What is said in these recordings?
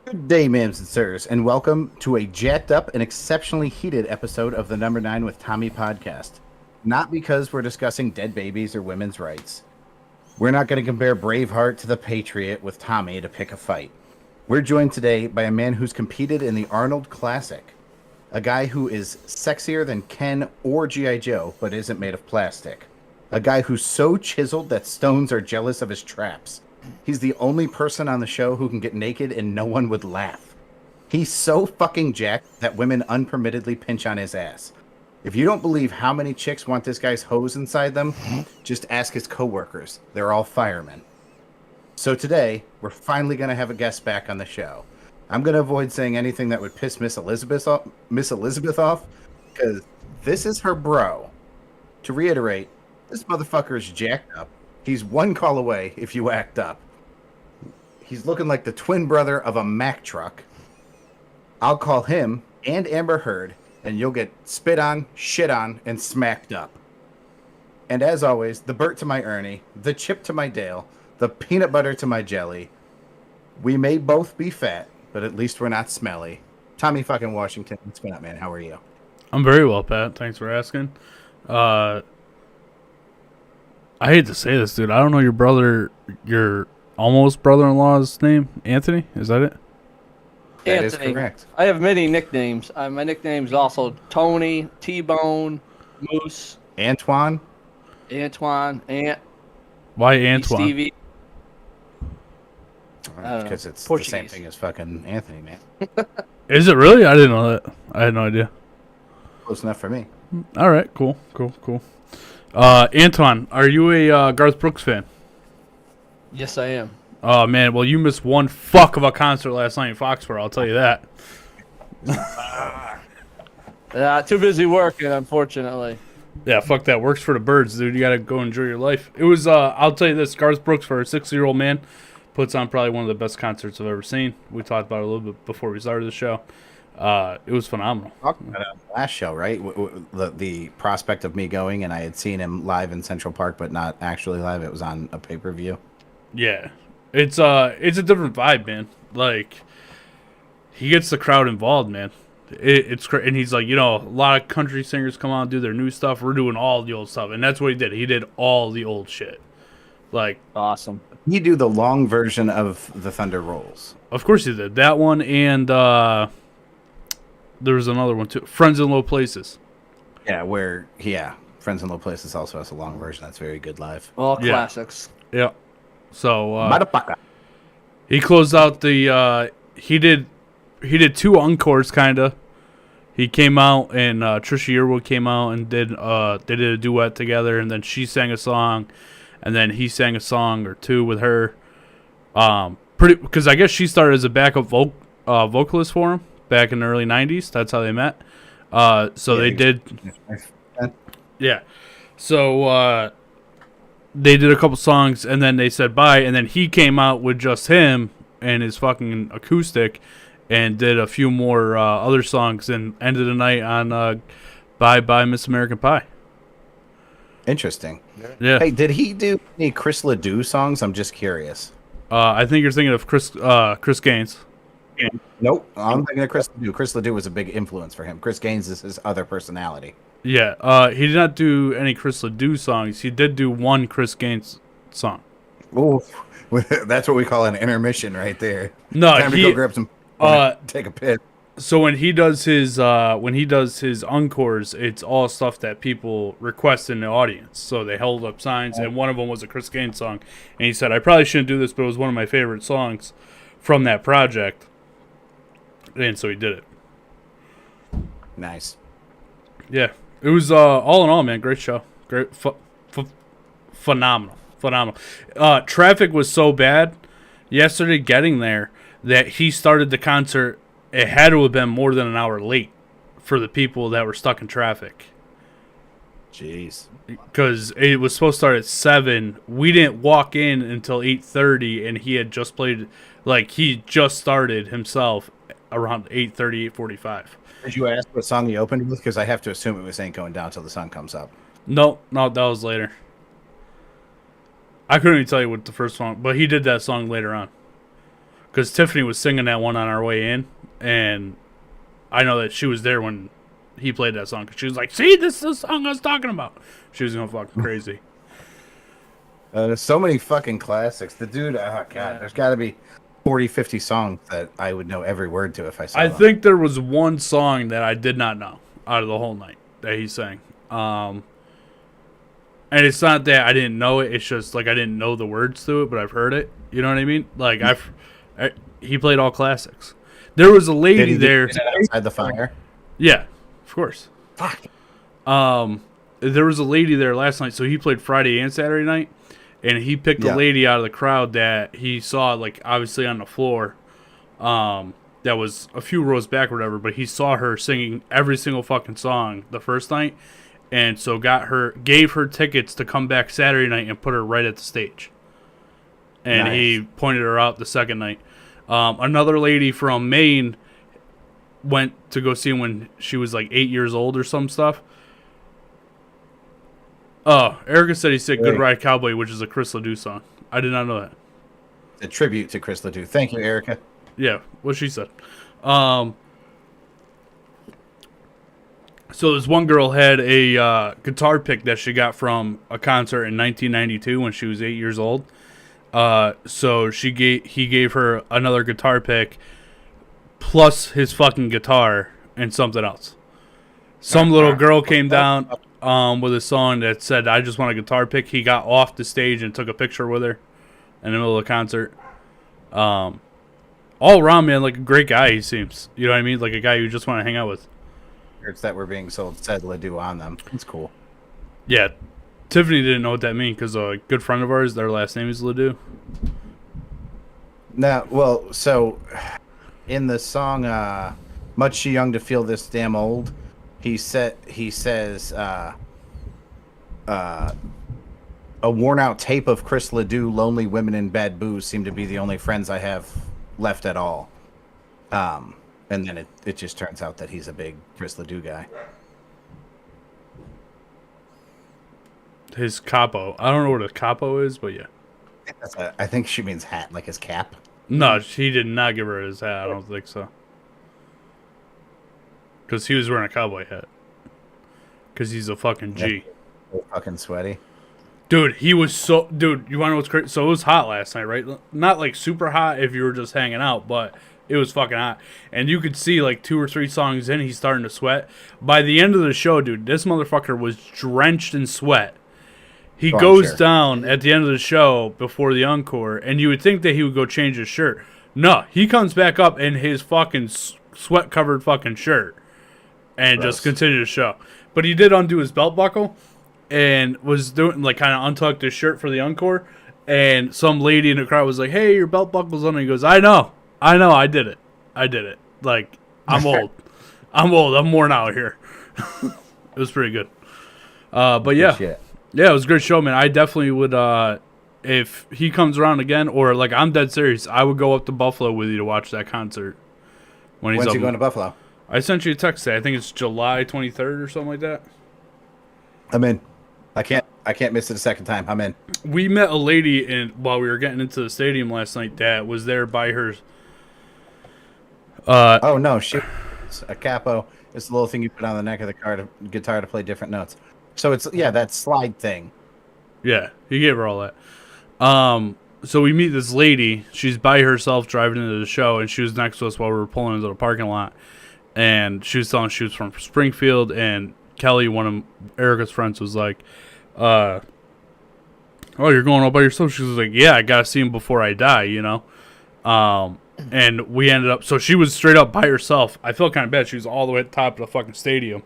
Good day, ma'ams and sirs, and welcome to a jacked up and exceptionally heated episode of the Number 9 with Tommy podcast. Not because we're discussing dead babies or women's rights. We're not going to compare Braveheart to the Patriot with Tommy to pick a fight. We're joined today by a man who's competed in the Arnold Classic. A guy who is sexier than Ken or G.I. Joe, but isn't made of plastic. A guy who's so chiseled that stones are jealous of his traps. He's the only person on the show who can get naked and no one would laugh. He's so fucking jacked that women unpermittedly pinch on his ass. If you don't believe how many chicks want this guy's hose inside them, just ask his coworkers. They're all firemen. So today, we're finally going to have a guest back on the show. I'm going to avoid saying anything that would piss Miss Elizabeth off, because this is her bro. To reiterate, this motherfucker is jacked up. He's one call away if you act up. He's looking like the twin brother of a Mack truck. I'll call him and Amber Heard, and you'll get spit on, shit on, and smacked up. And as always, the Bert to my Ernie, the Chip to my Dale, the peanut butter to my jelly. We may both be fat, but at least we're not smelly. Tommy fucking Washington, what's going on, man? How are you? I'm very well, Pat. Thanks for asking. I hate to say this, dude. I don't know your almost brother-in-law's name. Anthony? Is that it? That Anthony. is correct. I have many nicknames. My nickname is also Tony, T-Bone, Moose, Antoine? Antoine, Why Antoine? Stevie. I don't know. Because it's the Portuguese. same thing as fucking Anthony, man. Is it really? I didn't know that. I had no idea. Close enough for me. All right, cool. Antoine, are you a Garth Brooks fan? Yes, I am. Oh, man. Well, you missed one fuck of a concert last night in Foxborough, I'll tell you that. Too busy working, unfortunately. Yeah, fuck that. Works for the birds, dude. You gotta go enjoy your life. It was, I'll tell you this, Garth Brooks, for a 60-year-old man, puts on probably one of the best concerts I've ever seen. We talked about it a little bit before we started the show. It was phenomenal. Talked about it on the last show, right? The prospect of me going, and I had seen him live in Central Park, but not actually live. It was on a pay-per-view. Yeah. It's a different vibe, man. Like, he gets the crowd involved, man. It's great. And he's like, a lot of country singers come out and do their new stuff. We're doing all the old stuff. And that's what he did. He did all the old shit. Like, Awesome. You do the long version of the Thunder Rolls. of course he did. That one and there was another one too. Friends in Low Places. Yeah, Friends in Low Places also has a long version. That's very good live. All Yeah. classics. Yeah. So Motherfucker. he closed out the he did two encores kinda. He came out and Trisha Yearwood came out and did they did a duet together, and then she sang a song, and then he sang a song or two with her. Because I guess she started as a backup vocalist for him back in the early '90s. That's how they met. So Yeah, they did. Yeah. So they did a couple songs, and then they said bye, and then he came out with just him and his fucking acoustic, and did a few more other songs, and ended the night on "Bye Bye Miss American Pie." Interesting. Yeah. Hey, did he do any Chris Ledoux songs? I'm just curious. I think you're thinking of Chris Gaines. Nope. I'm thinking of Chris Ledoux. Chris Ledoux was a big influence for him. Chris Gaines is his other personality. Yeah. He did not do any Chris Ledoux songs. He did do one Chris Gaines song. Oh, that's what we call an intermission right there. No, Time to go grab some. Take a piss. So when he does his encores, it's all stuff that people request in the audience. So they held up signs, and one of them was a Chris Gaines song, and he said, "I probably shouldn't do this, but it was one of my favorite songs from that project," and so he did it. Nice. Yeah, it was all in all, man, great show, great, phenomenal. Traffic was so bad yesterday getting there that he started the concert. It had to have been more than an hour late for the people that were stuck in traffic. Jeez. Because it was supposed to start at 7. We didn't walk in until 8:30, and he had just played, like, he just started himself around 8:30, 8:45. Did you ask what song he opened with? Because I have to assume it was Ain't Going Down Till the Sun Comes Up. No, that was later. I couldn't even tell you what the first song, but he did that song later on. because Tiffany was singing that one on our way in, and I know that she was there when he played that song, because she was like, see, this is the song I was talking about. She was going fucking crazy. There's so many fucking classics. The dude, oh god, there's got to be 40, 50 songs that I would know every word to if I saw them. think there was one song that I did not know out of the whole night that he sang. And it's not that I didn't know it. It's just like I didn't know the words to it, but I've heard it. You know what I mean? Like he played all classics. There was a lady there outside the fire. Yeah, of course. Fuck. There was a lady there last night, so he played Friday and Saturday night, and he picked a lady out of the crowd that he saw, like, obviously on the floor, that was a few rows back or whatever, but he saw her singing every single fucking song the first night, and so gave her tickets to come back Saturday night and put her right at the stage. And he pointed her out the second night. Another lady from Maine went to go see him when she was like 8 years old or some stuff. Oh, Erica said he said Good Ride Cowboy, which is a Chris Ledoux song. I did not know that. A tribute to Chris Ledoux. Thank you, Erica. Yeah, what she said. So this one girl had a guitar pick that she got from a concert in 1992 when she was 8 years old. So he gave her another guitar pick plus his fucking guitar and something else. Some little girl came down with a song that said, I just want a guitar pick. He got off the stage and took a picture with her in the middle of the concert. All around, man, like a great guy, he seems. You know what I mean? Like a guy you just want to hang out with. Shirts that were being sold said Ledoux on them. It's cool. Yeah. Tiffany didn't know what that meant because a good friend of ours, their last name is Ledoux. Now, well, so in the song Much Too Young to Feel This Damn Old, he says a worn out tape of Chris Ledoux, Lonely Women and Bad Booze seem to be the only friends I have left at all. And then it just turns out that he's a big Chris Ledoux guy. His capo. I don't know what a capo is, but yeah. I think she means hat, like his cap. No, he did not give her his hat. I don't think so. Because he was wearing a cowboy hat. Because he's a fucking G. So fucking sweaty. Dude, he was so... Dude, you want to know what's crazy? So it was hot last night, right? Not like super hot if you were just hanging out, but it was fucking hot. And you could see like 2 or 3 songs in, he's starting to sweat. By the end of the show, dude, this motherfucker was drenched in sweat. He goes down at the end of the show before the encore, and you would think that he would go change his shirt. No, he comes back up in his fucking sweat-covered fucking shirt and just continued the show. But he did undo his belt buckle and was doing, like, kind of untucked his shirt for the encore, and some lady in the crowd was like, hey, your belt buckle's on. And he goes, I know, I did it. Like, I'm old. I'm worn out here. It was pretty good. But yeah. Yeah, it was a great show, man. I definitely would, if he comes around again, or like I'm dead serious, I would go up to Buffalo with you to watch that concert. When's he going to Buffalo? I sent you a text today. I think it's July 23rd or something like that. I'm in. I can't miss it a second time. I'm in. We met a lady while we were getting into the stadium last night that was there by her. Oh no, she a capo. It's the little thing you put on the neck of the guitar to play different notes. So it's that slide thing. Yeah, he gave her all that. So we meet this lady. She's by herself driving into the show, and she was next to us while we were pulling into the parking lot. And she was telling she was from Springfield, and Kelly, one of Erica's friends, was like, "Oh, you're going all by yourself?" She was like, "Yeah, I gotta see him before I die," you know. And we ended up. So she was straight up by herself. I felt kind of bad. She was all the way at the top of the fucking stadium.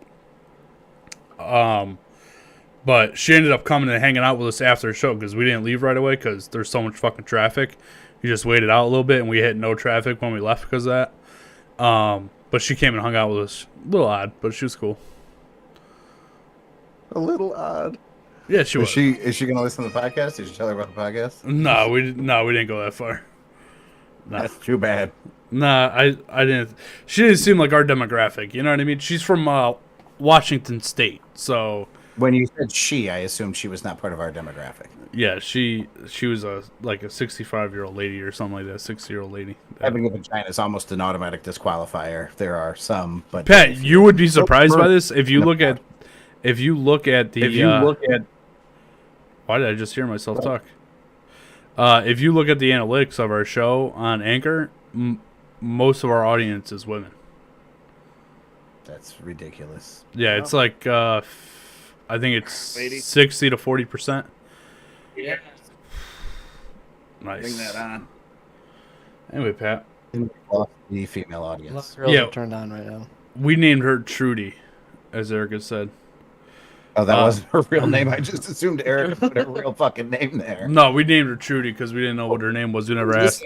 But she ended up coming and hanging out with us after the show because we didn't leave right away because there's so much fucking traffic. You just waited out a little bit, and we hit no traffic when we left because of that. But she came and hung out with us. A little odd, but she was cool. A little odd. Yeah, she was. Is she going to listen to the podcast? Did you tell her about the podcast? No, we didn't go that far. No. That's too bad. Nah, I didn't. She didn't seem like our demographic. You know what I mean? She's from Washington State, so When you said she, I assumed she was not part of our demographic. Yeah, she was a 65-year-old lady or something like that, 60-year-old lady. Having a vagina is almost an automatic disqualifier. There are some, but Pat, you would be surprised by this if you look at the. Why did I just hear myself talk? If you look at the analytics of our show on Anchor, most of our audience is women. That's ridiculous. Yeah, it's like I think it's 60 to 40%. Yeah. Nice. Bring that on. Anyway, Pat, The female audience. Girls Yeah. are turned on right now. we named her Trudy, as Erica said. Oh, that wasn't her real name. I just assumed Erica put her real fucking name there. No, we named her Trudy because we didn't know what her name was. We never asked.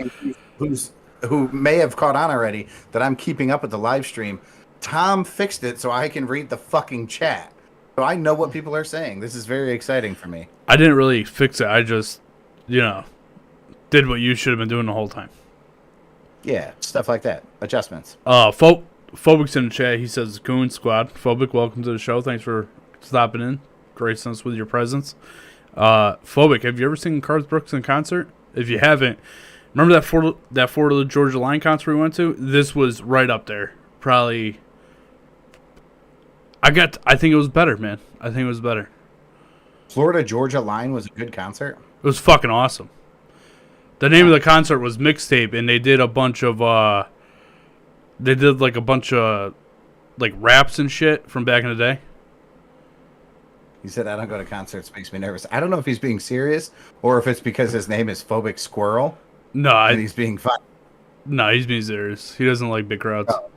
Who may have caught on already that I'm keeping up with the live stream. Tom fixed it so I can read the fucking chat. So I know what people are saying. This is very exciting for me. I didn't really fix it. I just, did what you should have been doing the whole time. Yeah, stuff like that. Adjustments. Phobic's in the chat. He says, Goon Squad. Phobic, welcome to the show. Thanks for stopping in. Gracing us with your presence. Phobic, have you ever seen Garth Brooks in concert? If you haven't, remember that 4th of the Georgia Line concert we went to? This was right up there. Probably. I think it was better, man. I think it was better. Florida Georgia Line was a good concert. It was fucking awesome. The name of the concert was Mixtape, and they did a bunch of raps and shit from back in the day. He said, I don't go to concerts, makes me nervous. I don't know if he's being serious or if it's because his name is Phobic Squirrel and he's being fun. No, he's being serious. He doesn't like big crowds. Oh.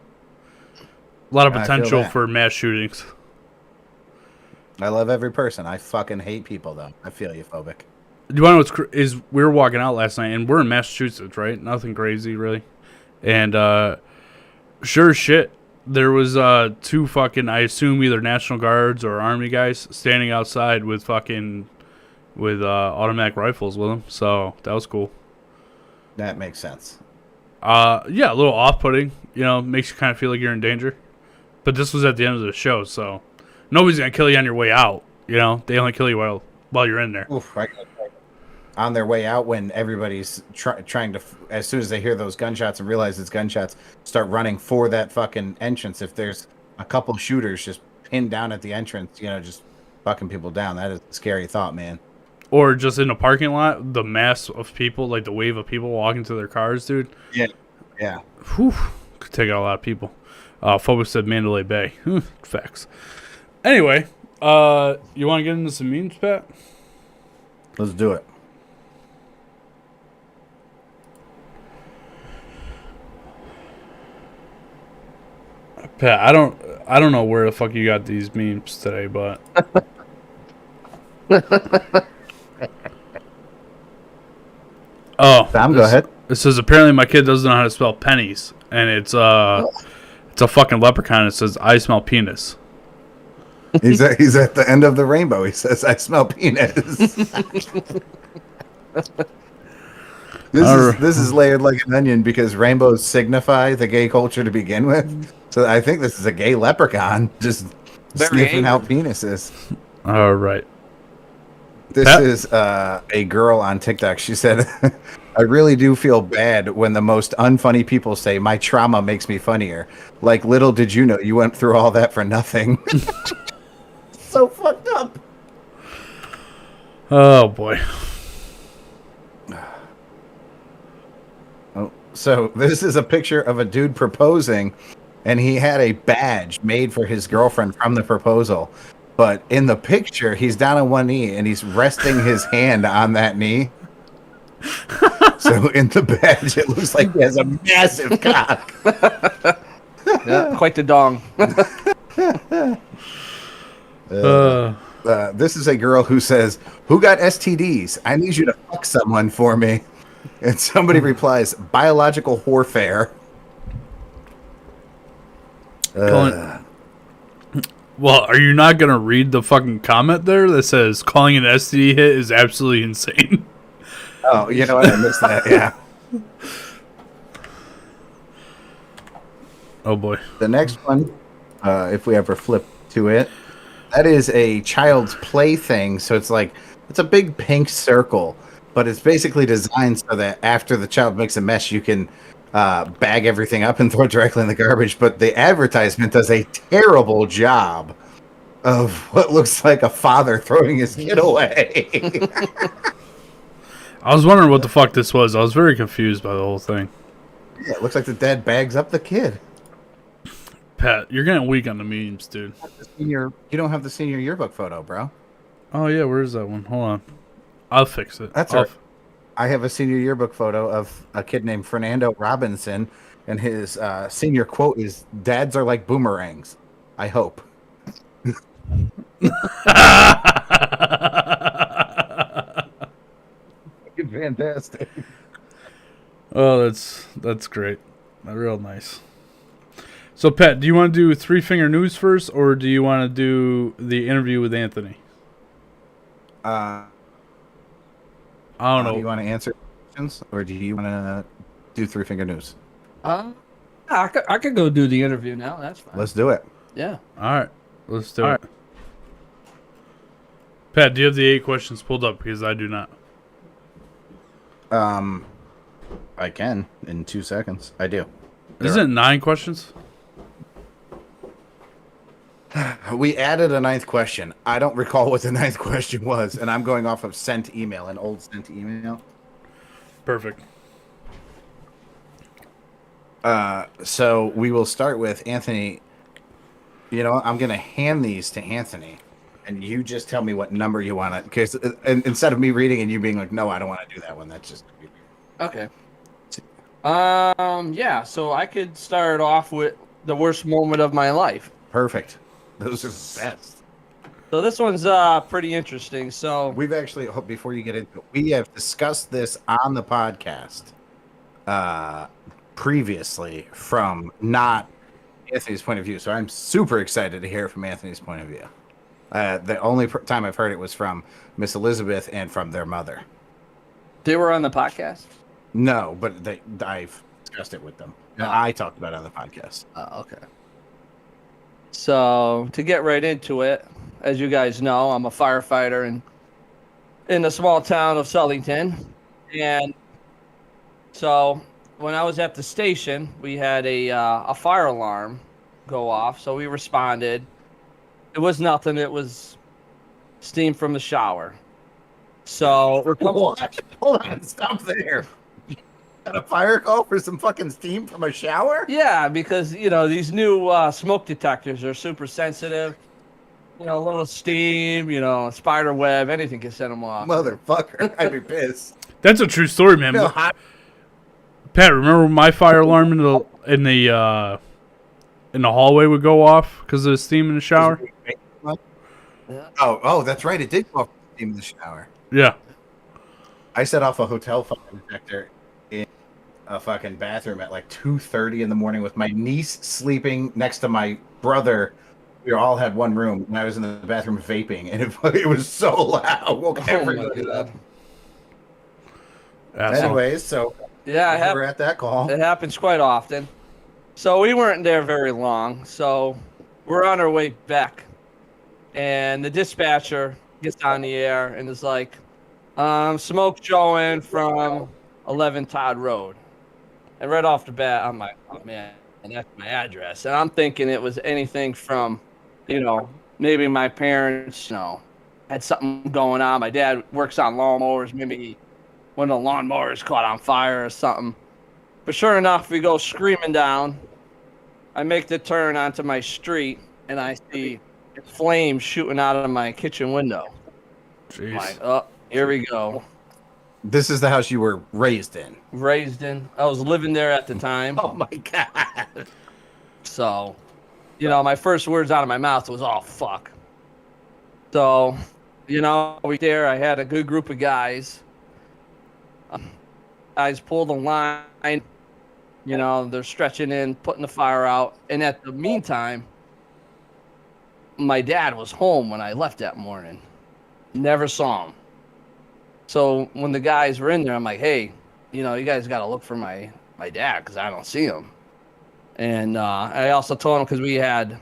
A lot of potential for mass shootings. I love every person. I fucking hate people, though. I feel you, Phobic. Do you want to know what's we were walking out last night, and we're in Massachusetts, right? Nothing crazy, really. And sure as shit, there was two fucking, I assume either National Guards or Army guys standing outside with automatic rifles with them. So that was cool. That makes sense. Yeah, a little off-putting. Makes you kind of feel like you're in danger. But this was at the end of the show, so nobody's gonna kill you on your way out. They only kill you while you're in there. Oof, on their way out, when everybody's trying to, as soon as they hear those gunshots and realize it's gunshots, start running for that fucking entrance. If there's a couple shooters just pinned down at the entrance, just fucking people down. That is a scary thought, man. Or just in a parking lot, the mass of people, like the wave of people walking to their cars, dude. Yeah. Whew, could take out a lot of people. Phobos said Mandalay Bay. Facts. Anyway, you want to get into some memes, Pat? Let's do it. Pat, I don't know where the fuck you got these memes today, but Tom, go ahead. It says apparently my kid doesn't know how to spell pennies, and it's a fucking leprechaun. It says I smell penis. He's at the end of the rainbow. He says, I smell penis. This is layered like an onion because rainbows signify the gay culture to begin with. So I think this is a gay leprechaun just sniffing out penises. All right. This is a girl on TikTok. She said, I really do feel bad when the most unfunny people say, my trauma makes me funnier. Like, little did you know you went through all that for nothing. So fucked up. Oh, boy. Oh, so this is a picture of a dude proposing, and he had a badge made for his girlfriend from the proposal. But in the picture, he's down on one knee, and he's resting his hand on that knee. So in the badge, it looks like he has a massive cock. Yeah, quite the dong. This is a girl who says, who got STDs? I need you to fuck someone for me. And somebody replies, biological warfare. Well, are you not going to read the fucking comment there that says calling an STD hit is absolutely insane? Oh, you know what? I missed that, yeah. Oh, boy. The next one, if we ever flip to it, That is a child's play thing. So it's like it's a big pink circle, but it's basically designed so that after the child makes a mess, you can bag everything up and throw it directly in the garbage. But the advertisement does a terrible job of what looks like a father throwing his kid away. I was wondering what the fuck this was. I was very confused by the whole thing. Yeah, it looks like the dad bags up the kid. Pat, you're getting weak on the memes, dude. You don't have the senior yearbook photo, bro. Oh yeah, where's that one? Hold on, I'll fix it. That's right. I have a senior yearbook photo of a kid named Fernando Robinson, and his senior quote is, "Dads are like boomerangs." I hope. Fantastic. Oh, that's great. Real nice. So, Pat, do you want to do Three Finger News first, or do you want to do the interview with Anthony? I don't know. Do you want to answer questions, or do you want to do Three Finger News? I could go do the interview now. That's fine. Let's do it. Yeah. All right, let's do it. Pat, do you have the 8 questions pulled up? Because I do not. I can in 2 seconds. I do. Isn't it 9 questions? We added a 9th question. I don't recall what the 9th question was, and I'm going off of sent email, an old sent email. Perfect. So we will start with Anthony. You know, I'm going to hand these to Anthony, and you just tell me what number you want it. Because instead of me reading and you being like, "No, I don't want to do that one," that's just okay. Yeah. So I could start off with the worst moment of my life. Perfect. Those are the best. So this one's pretty interesting. So We've actually, before you get into it, we have discussed this on the podcast previously from not Anthony's point of view. So I'm super excited to hear it from Anthony's point of view. The only time I've heard it was from Miss Elizabeth and from their mother. They were on the podcast? No, but I've discussed it with them. I talked about it on the podcast. Okay. So to get right into it, as you guys know, I'm a firefighter in the small town of Sullyton. And so when I was at the station, we had a fire alarm go off. So we responded. It was nothing. It was steam from the shower. So Hold on, stop there. Got a fire call for some fucking steam from a shower? Yeah, because these new smoke detectors are super sensitive. A little steam, spider web, anything can set them off. Motherfucker, I'd be pissed. That's a true story, man. Pat, remember my fire alarm in the hallway would go off because of the steam in the shower? Yeah. Oh, that's right. It did go off with steam in the shower. Yeah. I set off a hotel fire detector in a fucking bathroom at like 2:30 in the morning with my niece sleeping next to my brother. We all had one room, and I was in the bathroom vaping, and it was so loud. Woke everybody up. Anyways, so yeah, we're at that call. It happens quite often. So we weren't there very long. So we're on our way back, and the dispatcher gets on the air and is like, "Smoke showing from 11 Todd Road." And right off the bat, I'm like, "Oh man, and that's my address." And I'm thinking it was anything from, maybe my parents, had something going on. My dad works on lawnmowers. Maybe one of the lawnmowers caught on fire or something. But sure enough, we go screaming down. I make the turn onto my street, and I see flames shooting out of my kitchen window. Jeez. I'm like, oh, here we go. This is the house you were raised in. I was living there at the time. Oh my god. So, my first words out of my mouth was, "Oh fuck." So, we there. I had a good group of guys. Guys pulled the line. They're stretching in, putting the fire out. And at the meantime, my dad was home when I left that morning. Never saw him. So when the guys were in there, I'm like, "Hey, you guys got to look for my dad because I don't see him." And I also told him because we had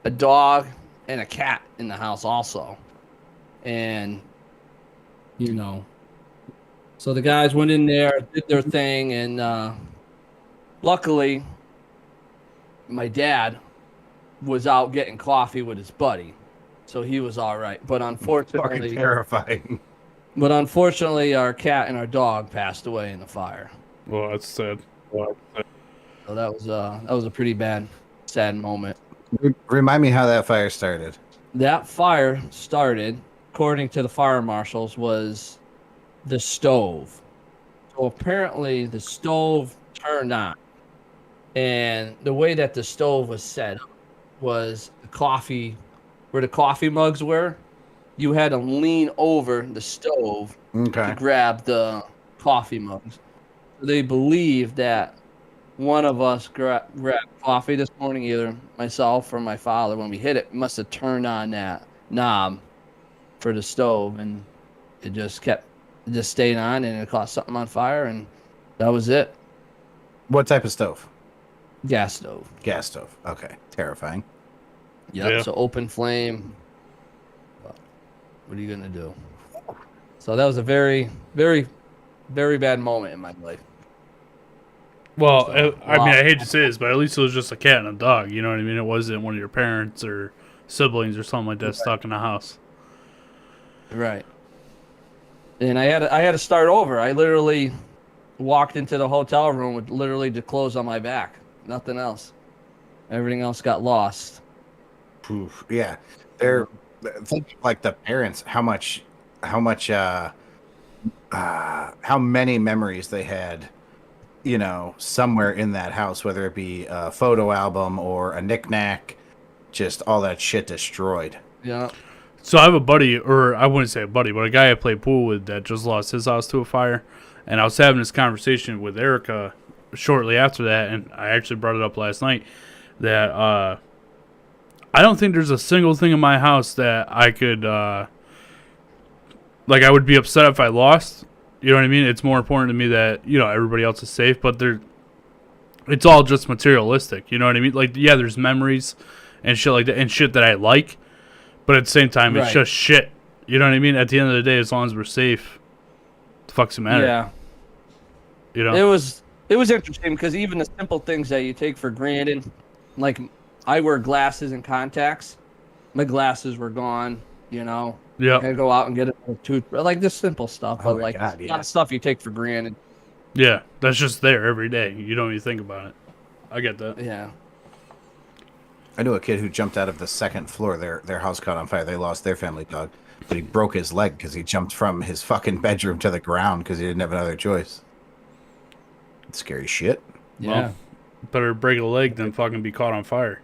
a dog and a cat in the house also. And, so the guys went in there, did their thing, and luckily, my dad was out getting coffee with his buddy. So he was all right. But Fucking unfortunately, terrifying. our cat and our dog passed away in the fire. Well, that's sad. So that was a pretty bad, sad moment. Remind me how that fire started. That fire started, according to the fire marshals, was the stove. So apparently the stove turned on. And the way that the stove was set up was where the coffee mugs were, you had to lean over the stove to grab the coffee mugs. They believe that one of us grabbed coffee this morning, either myself or my father. When we hit it, must have turned on that knob for the stove, and it just stayed on, and it caught something on fire, and that was it. What type of stove? Gas stove. Gas stove. Okay. Terrifying. Yep. Yeah. So open flame. What are you gonna do? So that was a very, very, very bad moment in my life. Well, So, I mean, wow. I hate to say this, but at least it was just a cat and a dog. You know what I mean? It wasn't one of your parents or siblings or something like that stuck in the house. Right. And I had to start over. I literally walked into the hotel room with literally the clothes on my back. Nothing else. Everything else got lost. Oof. Yeah. They're think like the parents, how many memories they had, somewhere in that house, whether it be a photo album or a knickknack, just all that shit destroyed. Yeah. So I have a buddy, or I wouldn't say a buddy, but a guy I play pool with that just lost his house to a fire. And I was having this conversation with Erica shortly after that, and I actually brought it up last night, that I don't think there's a single thing in my house that I could, I would be upset if I lost. You know what I mean? It's more important to me that, everybody else is safe, but it's all just materialistic. You know what I mean? Like, yeah, there's memories and shit like that, and shit that I like, but at the same time, it's Right. just shit. You know what I mean? At the end of the day, as long as we're safe, the fuck's the matter? Yeah. You know? It was interesting because even the simple things that you take for granted, like I wear glasses and contacts. My glasses were gone, I had Yeah. to go out and get a toothbrush, like this simple stuff, Oh but my like God, a yeah. lot of stuff you take for granted. Yeah. That's just there every day. You don't even think about it. I get that. Yeah. I knew a kid who jumped out of the second floor. Their house caught on fire. They lost their family dog, but he broke his leg because he jumped from his fucking bedroom to the ground because he didn't have another choice. It's scary shit. Yeah. Well, better break a leg than fucking be caught on fire.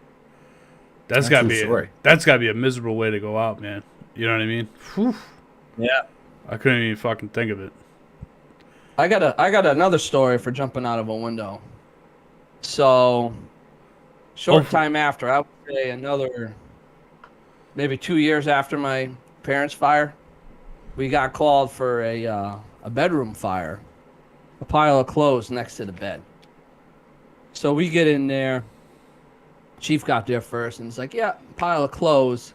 That's That's gotta true be story. that's gotta be a miserable way to go out, man. You know what I mean? Whew. Yeah. I couldn't even fucking think of it. I got another story for jumping out of a window. So, short Oh. time after, I would say another, maybe 2 years after my parents' fire, we got called for a bedroom fire, a pile of clothes next to the bed. So we get in there. Chief got there first, and it's like, yeah, pile of clothes.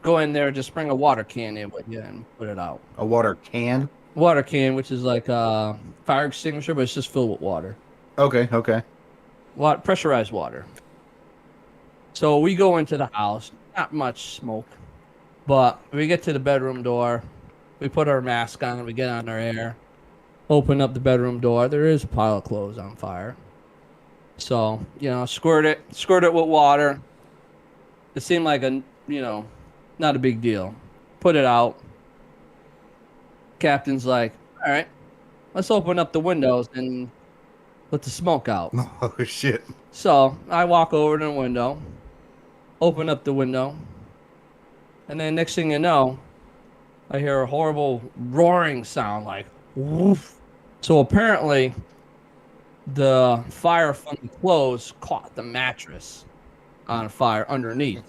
Go in there, just bring a water can in with you and put it out. A water can? Water can, which is like a fire extinguisher, but it's just filled with water. Okay. Pressurized water. So we go into the house, not much smoke, but we get to the bedroom door, we put our mask on, we get on our air, open up the bedroom door, there is a pile of clothes on fire. So, squirt it with water. It seemed like not a big deal. Put it out. Captain's like, all right, let's open up the windows and let the smoke out. Oh shit. So I walk over to the window, open up the window, and then next thing you know, I hear a horrible roaring sound like woof. So apparently the fire from the clothes caught the mattress on fire underneath.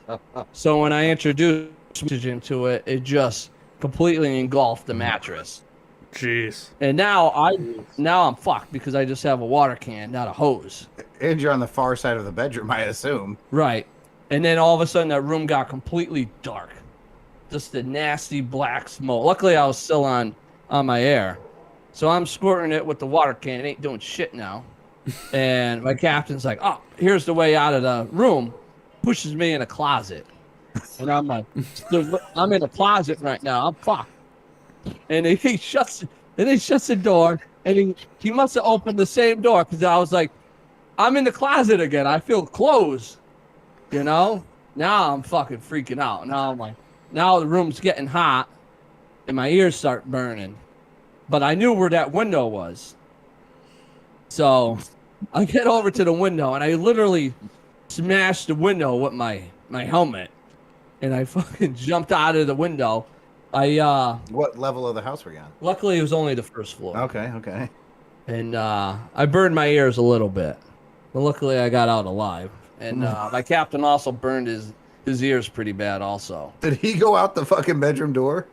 So when I introduced oxygen to it, it just completely engulfed the mattress. Jeez. And now I'm fucked because I just have a water can, not a hose. And you're on the far side of the bedroom, I assume. Right. And then all of a sudden, that room got completely dark. Just a nasty black smoke. Luckily, I was still on my air. So I'm squirting it with the water can. It ain't doing shit now. And my captain's like, oh, here's the way out of the room. Pushes me in a closet. And I'm like, I'm in a closet right now. I'm fucked. And he shuts the door. And he must have opened the same door because I was like, I'm in the closet again. I feel closed. You know? Now I'm fucking freaking out. Now I'm like, now the room's getting hot and my ears start burning. But I knew where that window was. So I get over to the window and I literally smashed the window with my helmet. And I fucking jumped out of the window. What level of the house were you on? Luckily it was only the first floor. Okay. And I burned my ears a little bit. But luckily I got out alive. And my captain also burned his ears pretty bad also. Did he go out the fucking bedroom door?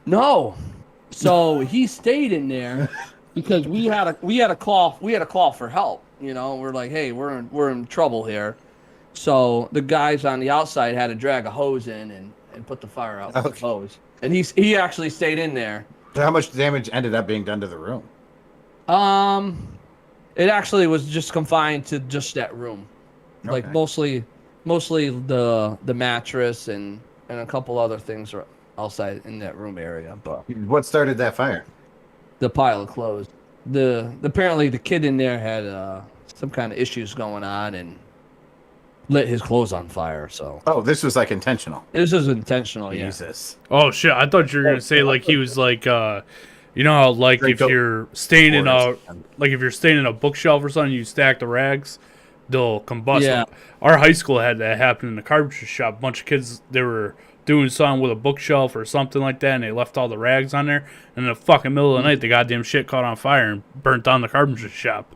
No. So he stayed in there because we had a call for help. You know, we're like, hey, we're in trouble here. So the guys on the outside had to drag a hose in and put the fire out with the hose. And he actually stayed in there. So how much damage ended up being done to the room? It actually was just confined to just that room. Like mostly the mattress and a couple other things are outside in that room area. But What started that fire? the pile closed. Apparently the kid in there had some kind of issues going on and lit his clothes on fire. So This was like intentional. this was intentional. Jesus. Oh shit! I thought you were gonna say like he was like, you know how like if you're staying in a bookshelf or something, you stack the rags, they'll combust. Yeah. Our high school had that happen in the carpentry shop. A bunch of kids, they were doing something with a bookshelf or something like that, and they left all the rags on there. And in the fucking middle of the night, the goddamn shit caught on fire and burnt down the carpentry shop.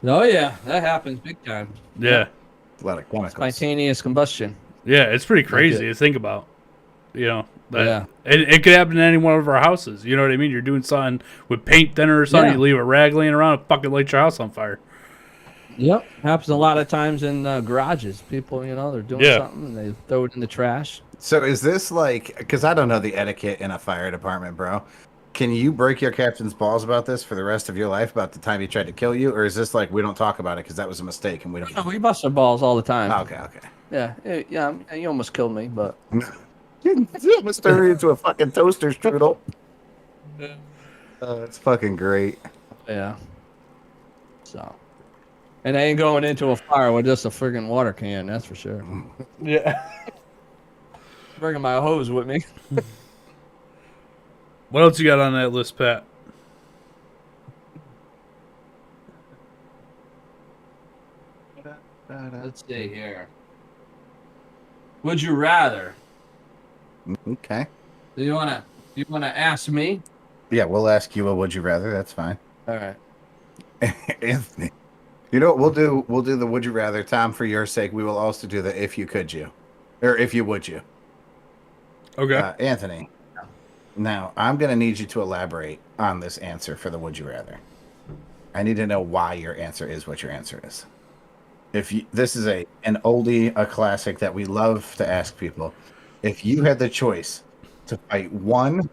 Oh yeah, that happens big time. Yeah. A lot of chemicals. Spontaneous combustion. Yeah, it's pretty crazy to think about. You know, Yeah. it could happen in any one of our houses. You know what I mean? You're doing something with paint thinner or something, Yeah. you leave a rag laying around, it fucking lights your house on fire. Yep, happens a lot of times in garages. People, you know, they're doing something and they throw it in the trash. So is this like, because I don't know the etiquette in a fire department, bro. Can you break your captain's balls about this for the rest of your life, about the time he tried to kill you? Or is this like, we don't talk about it because that was a mistake and we don't... No, we bust our balls all the time. Okay. Yeah, you almost killed me, but... You almost turned me into a fucking toaster strudel. That's fucking great. Yeah. So... And I ain't going into a fire with just a friggin' water can, that's for sure. Yeah. Bringing my hose with me. What else you got on that list, Pat? Let's see here. Would you rather? Okay. Do you wanna ask me? Yeah, we'll ask you a would you rather. That's fine. All right. Anthony. You know what we'll do? We'll do the would you rather. Tom, for your sake, we will also do the if you could you. Or if you would you. Okay. Anthony. Now, I'm going to need you to elaborate on this answer for the would you rather. I need to know why your answer is what your answer is. This is an oldie, a classic that we love to ask people. If you had the choice to fight one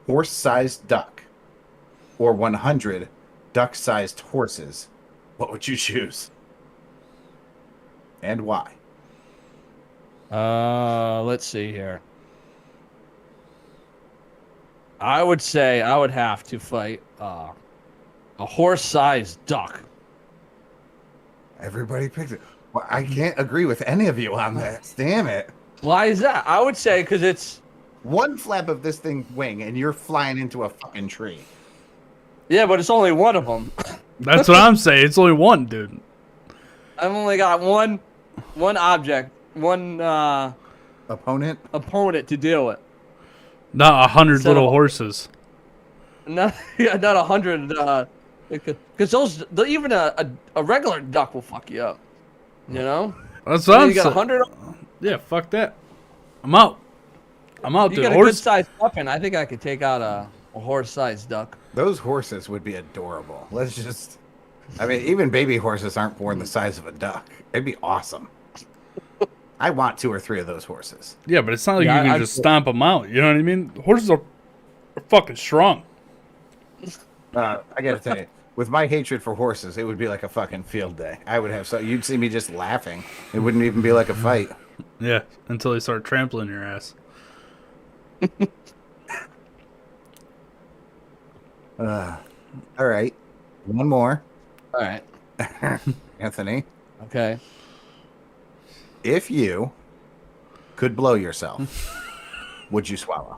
horse-sized duck or 100 duck-sized horses, what would you choose? And why? Let's see here. I would say I would have to fight a horse-sized duck. Everybody picked it. Well, I can't agree with any of you on that. Damn it. Why is that? I would say because it's... One flap of this thing's wing and you're flying into a fucking tree. Yeah, but it's only one of them. That's what I'm saying. It's only one, dude. I've only got one object, one Opponent? opponent to deal with. Not 100 Set little up- horses. Not 100. Because even a regular duck will fuck you up. You know? That's what I'm You got saying. 100. Yeah, fuck that. I'm out. You dude. got a good sized weapon. I think I could take out a horse-sized duck. Those horses would be adorable. I mean, even baby horses aren't born the size of a duck. It'd be awesome. I want 2 or 3 of those horses. Yeah, but it's not like Yeah, you can I- just stomp them out. You know what I mean? Horses are fucking strong. I gotta tell you, with my hatred for horses, it would be like a fucking field day. I would have you'd see me just laughing. It wouldn't even be like a fight. Yeah, until they start trampling your ass. All right, one more, All right. Anthony. Okay. If you could blow yourself, would you swallow?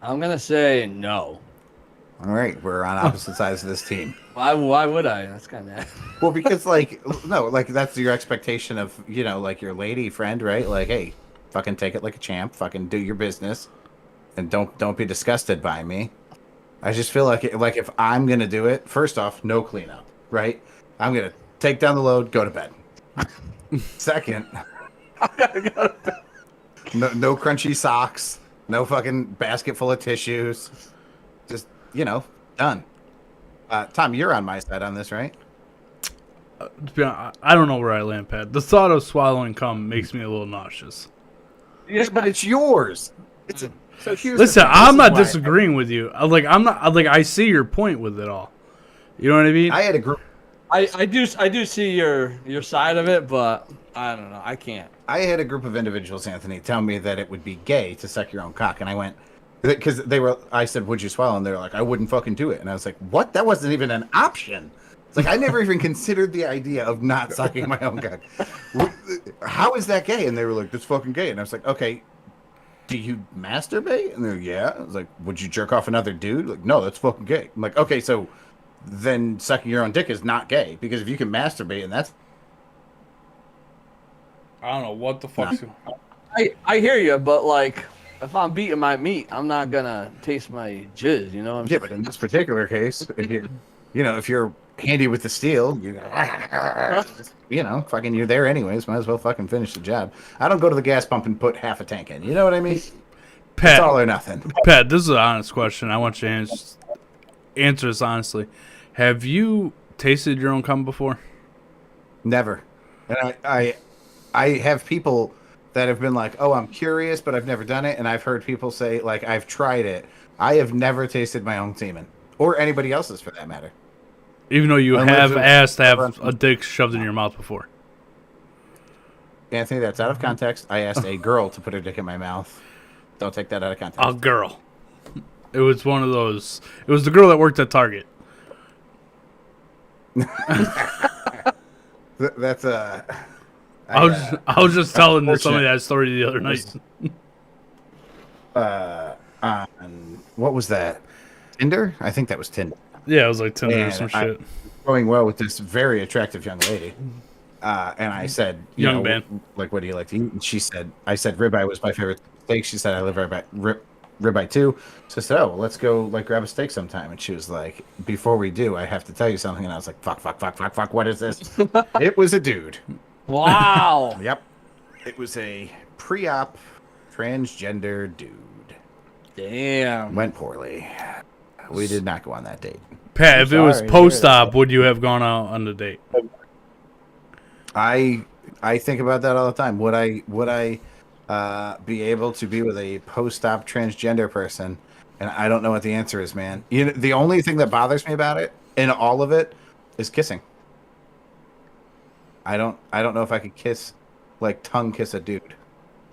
I'm gonna say no. All right, we're on opposite sides of this team. Why would I? That's kind of. Well, because no, that's your expectation of like your lady friend, right? Like, hey, fucking take it like a champ, fucking do your business, and don't be disgusted by me. I just feel like if I'm gonna do it, first off, no cleanup, right? I'm gonna take down the load, go to bed. Second, no crunchy socks, no fucking basket full of tissues, just done. Tom, you're on my side on this, right? To be honest, I don't know where I land, Pat. The thought of swallowing cum makes me a little nauseous. Yes, but it's yours. So here's Listen, the thing. I'm This is not why disagreeing with you. I see your point with it all. You know what I mean? I had a group. I do see your side of it, but I don't know. I can't. I had a group of individuals, Anthony, tell me that it would be gay to suck your own cock, and I went because I said, "Would you swallow?" And they were like, "I wouldn't fucking do it." And I was like, "What? That wasn't even an option." It's like I never even considered the idea of not sucking my own cock. How is that gay? And they were like, "That's fucking gay." And I was like, "Okay, do you masturbate?" And they're yeah. I was like, "Would you jerk off another dude?" Like, no, that's fucking gay. I'm like, okay, so then sucking your own dick is not gay because if you can masturbate and that's I don't know what the fuck. I hear you, but like if I'm beating my meat, I'm not gonna taste my jizz. You know what I'm yeah, saying? but in this particular case, if you're handy with the steel, fucking you're there anyways. Might as well fucking finish the job. I don't go to the gas pump and put half a tank in. You know what I mean? Pat, It's all or nothing. Pat, this is an honest question. I want you to answer this honestly. Have you tasted your own cum before? Never. And I have people that have been like, "Oh, I'm curious, but I've never done it." And I've heard people say, like, "I've tried it." I have never tasted my own semen or anybody else's for that matter. Even though you Unless have it's- asked to have a dick shoved in your mouth before. Anthony, that's out of context. I asked a girl to put her dick in my mouth. Don't take that out of context. A girl. It was one of those. It was the girl that worked at Target. That's a. I was just telling somebody that story the other night. On what was that? Tinder? I think that was Tinder. Yeah, it was like Tinder or And some I- shit. Going well with this very attractive young lady. And I said, Young man. like, what do you like to eat? And I said, ribeye was my favorite steak. She said, I live ribeye too. So I said, oh, well, let's go like grab a steak sometime. And she was like, before we do, I have to tell you something. And I was like, fuck. What is this? It was a dude. Wow. Yep. It was a pre-op transgender dude. Damn. Went poorly. We did not go on that date. Pat, if it was sorry to post-op, would you have gone out on the date? I think about that all the time. Would I be able to be with a post-op transgender person? And I don't know what the answer is, man. The only thing that bothers me about it, in all of it, is kissing. I don't know if I could tongue kiss a dude.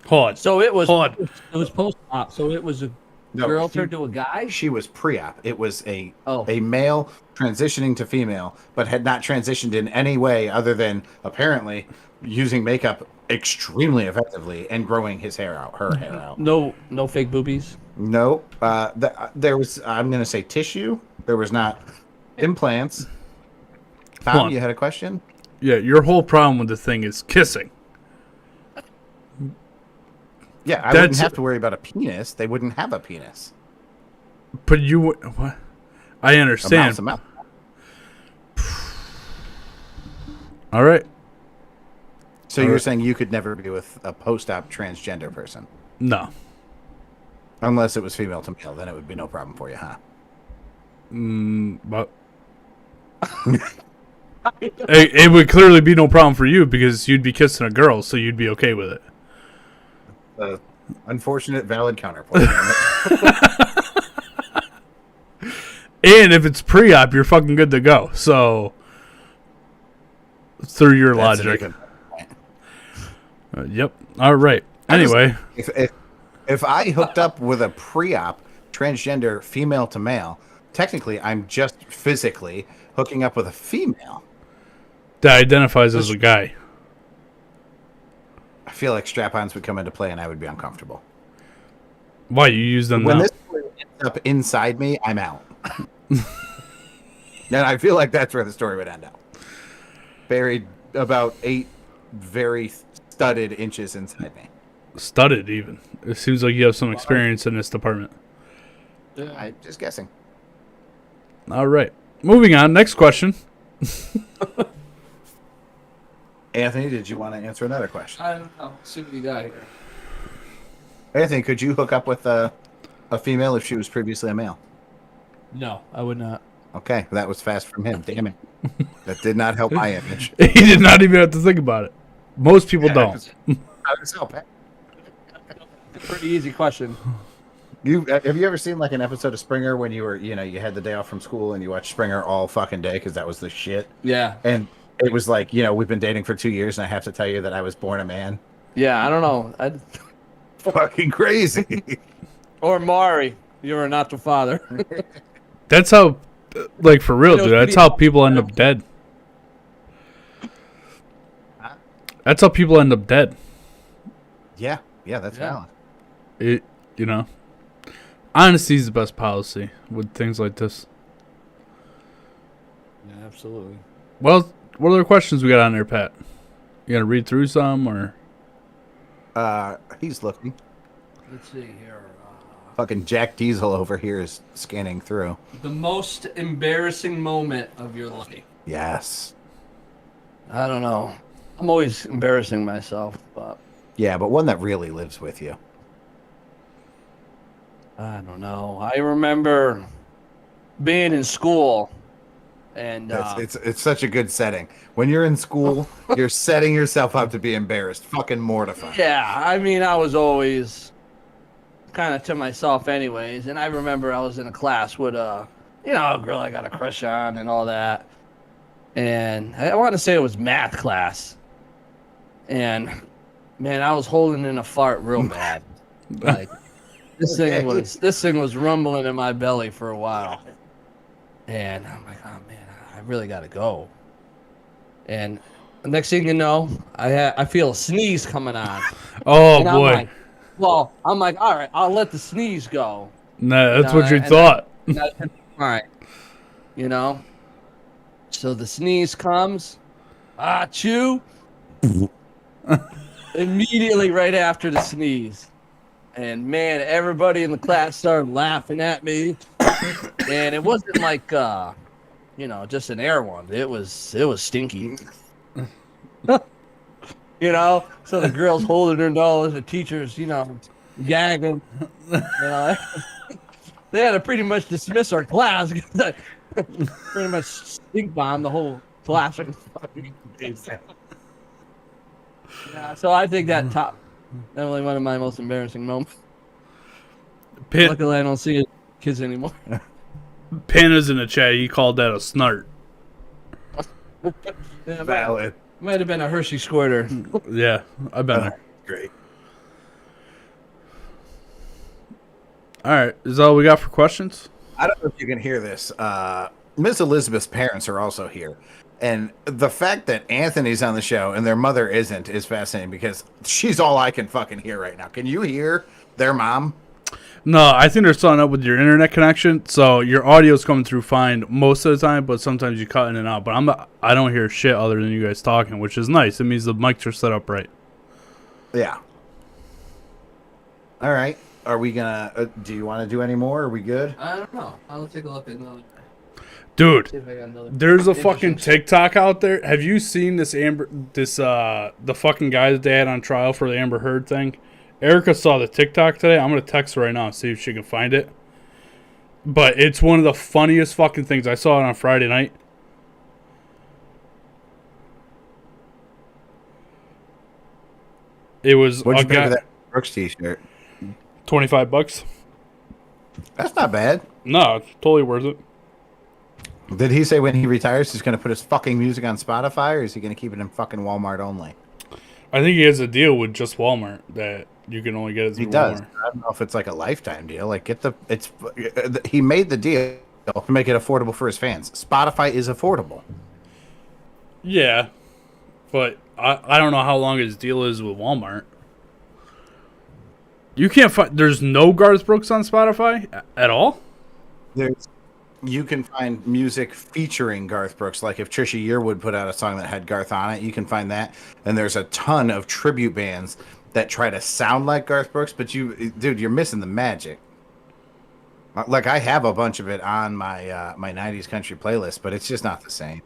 Hold on. So it was Hold on. it was post op. So it was a girl turned to a guy. She was pre-op. It was a Oh. male transitioning to female, but had not transitioned in any way other than apparently using makeup extremely effectively and growing her hair out. No fake boobies. No, there was. I'm going to say tissue. There was not implants. Hold Tom, on. you had a question? Yeah, your whole problem with the thing is kissing. Yeah, I That's- wouldn't have to worry about a penis. They wouldn't have a penis. But you what? I A understand. mouth's a mouth. All right. So All you're right. saying you could never be with a post-op transgender person, No. unless it was female to male. Then it would be no problem for you, huh? But It would clearly be no problem for you because you'd be kissing a girl, so you'd be okay with it. Unfortunate valid counterpoint. And if it's pre-op, you're fucking good to go. So, through your logic. Yep. All right. Anyway. If I hooked up with a pre-op transgender female to male, technically I'm just physically hooking up with a female That identifies as a guy. I feel like strap-ons would come into play and I would be uncomfortable. Why? You use them when now? this ends up inside me, I'm out. And I feel like that's where the story would end up. Buried about 8 very studded inches inside me. Studded, even. It seems like you have some experience in this department. I'm just guessing. All right. Moving on. Next question. Anthony, did you want to answer another question? I don't know. See what you got here. Anthony, could you hook up with a female if she was previously a male? No, I would not. Okay, that was fast from him. Damn it. That did not help my image. He did not even have to think about it. Most people don't. Pretty easy question. Have you ever seen like an episode of Springer when you had the day off from school and you watched Springer all fucking day because that was the shit? Yeah. And it was like, we've been dating for 2 years and I have to tell you that I was born a man. Yeah, I don't know. Fucking crazy. Or Mari, you are not the father. That's how, like, for real, dude. That's how people end up dead. That's how people end up dead. Yeah, that's valid. Honesty is the best policy with things like this. Yeah, absolutely. Well, what other questions we got on there, Pat? You gonna read through some, or? He's looking. Let's see here. Fucking Jack Diesel over here is scanning through. The most embarrassing moment of your life. Yes. I don't know. I'm always embarrassing myself, but Yeah, but one that really lives with you. I don't know. I remember being in school, and It's such a good setting. When you're in school, you're setting yourself up to be embarrassed. Fucking mortified. yeah, I mean, I was always kind of to myself, anyways. And I remember I was in a class with a girl I got a crush on and all that. And I want to say it was math class. And man, I was holding in a fart real bad. Like this thing was rumbling in my belly for a while. And I'm like, oh man, I really gotta go. And the next thing you know, I feel a sneeze coming on. Oh, And boy. I'm like, all right, I'll let the sneeze go. Nah, that's what you thought. All right, So the sneeze comes, chew. Immediately right after the sneeze, and man, everybody in the class started laughing at me, and it wasn't like just an air one. It was stinky. So the girls holding their nose, the teachers, gagging. They had to pretty much dismiss our class because I pretty much stink bombed the whole class. Yeah, so I think that definitely one of my most embarrassing moments. Luckily, I don't see kids anymore. Panda's in the chat. He called that a snart. Yeah, Valid. might have been a Hershey squirter. Yeah, I've been there. Great. All right, is that all we got for questions? I don't know if you can hear this. Miss Elizabeth's parents are also here. And the fact that Anthony's on the show and their mother isn't is fascinating because she's all I can fucking hear right now. Can you hear their mom? No, I think they're starting up with your internet connection, so your audio's coming through fine most of the time, but sometimes you cut in and out. But I don't hear shit other than you guys talking, which is nice. It means the mics are set up right. Yeah. All right. Are we gonna? Do you want to do any more? Are we good? I don't know. I'll take a look at another. Dude, See if I got another. there's a fucking TikTok out there. Have you seen this the fucking guy that they had on trial for the Amber Heard thing? Erica saw the TikTok today. I'm gonna text her right now and see if she can find it. But it's one of the funniest fucking things. I saw it on Friday night. It was What'd a you pay guy, for that Brooks t-shirt? $25. That's not bad. No, it's totally worth it. Did he say when he retires he's going to put his fucking music on Spotify, or is he going to keep it in fucking Walmart only? I think he has a deal with just Walmart that you can only get it He through does. Walmart. I don't know if it's like a lifetime deal. Like, he made the deal to make it affordable for his fans. Spotify is affordable. Yeah, but I don't know how long his deal is with Walmart. You can't find. There's no Garth Brooks on Spotify at all. You can find music featuring Garth Brooks. Like if Trisha Yearwood put out a song that had Garth on it, you can find that. And there's a ton of tribute bands that try to sound like Garth Brooks, but you're missing the magic. Like I have a bunch of it on my my 90s country playlist, but it's just not the same.